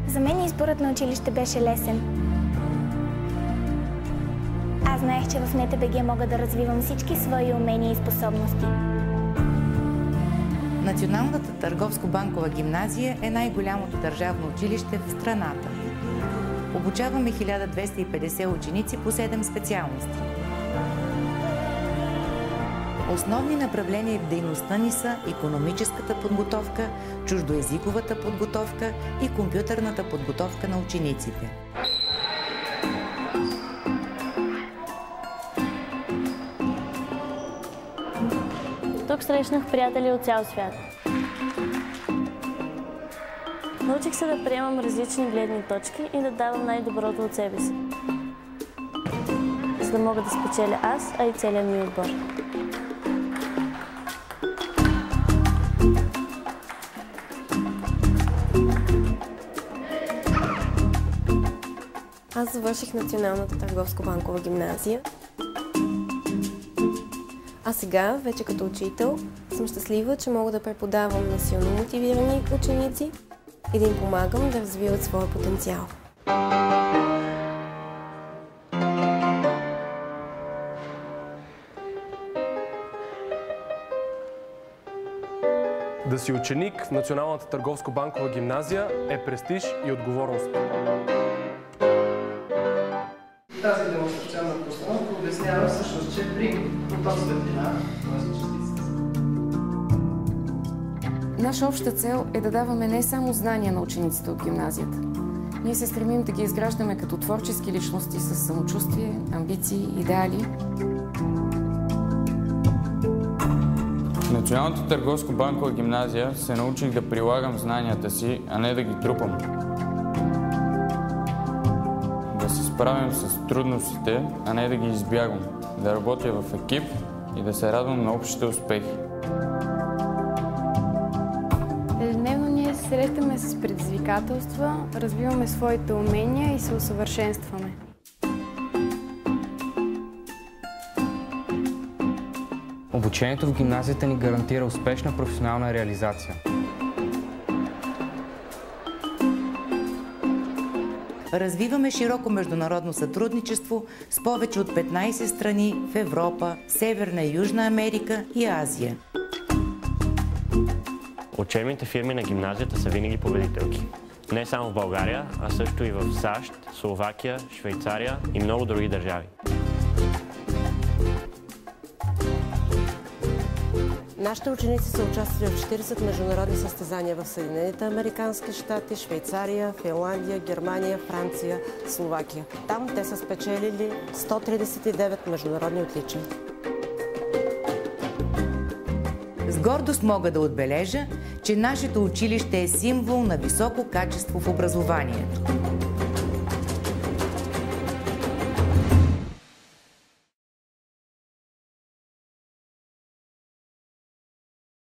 За мен изборът на училище беше лесен. Аз знаех, че в НТБГ мога да развивам всички свои умения и способности. Националната търговско-банкова гимназия е най-голямото държавно училище в страната. Обучаваме 1250 ученици по 7 специалности. Основни направления в дейността ни са икономическата подготовка, чуждоезиковата подготовка и компютърната подготовка на учениците. Тук срещнах приятели от цял свят. Научих се да приемам различни гледни точки и да давам най-доброто от себе си, за да мога да спечеля аз, а и целият ми отбор. Аз завърших Националната търговско-банкова гимназия. А сега, вече като учител, съм щастлива, че мога да преподавам на силно мотивирани ученици и да им помагам да развиват своя потенциал. Да си ученик в Националната търговско-банкова гимназия е престиж и отговорност. Тази демонстрационна постановка обяснява всъщност, че при поток светлина, т.е. частиците. Наша обща цел е да даваме не само знания на учениците от гимназията. Ние се стремим да ги изграждаме като творчески личности с самочувствие, амбиции, идеали. В Националната търговско-банкова гимназия се научих да прилагам знанията си, а не да ги трупам. Да се справям с трудностите, а не да ги избягвам. Да работя в екип и да се радвам на общите успехи. Ежедневно ние се срещаме с предизвикателства, развиваме своите умения и се усъвършенстваме. Обучението в гимназията ни гарантира успешна професионална реализация. Развиваме широко международно сътрудничество с повече от 15 страни в Европа, Северна и Южна Америка и Азия. Учебните фирми на гимназията са винаги победителки. Не само в България, а също и в САЩ, Словакия, Швейцария и много други държави. Нашите ученици са участвали в 40 международни състезания в Съединените американски щати, Швейцария, Финландия, Германия, Франция, Словакия. Там те са спечелили 139 международни отличия. С гордост мога да отбележа, че нашето училище е символ на високо качество в образованието.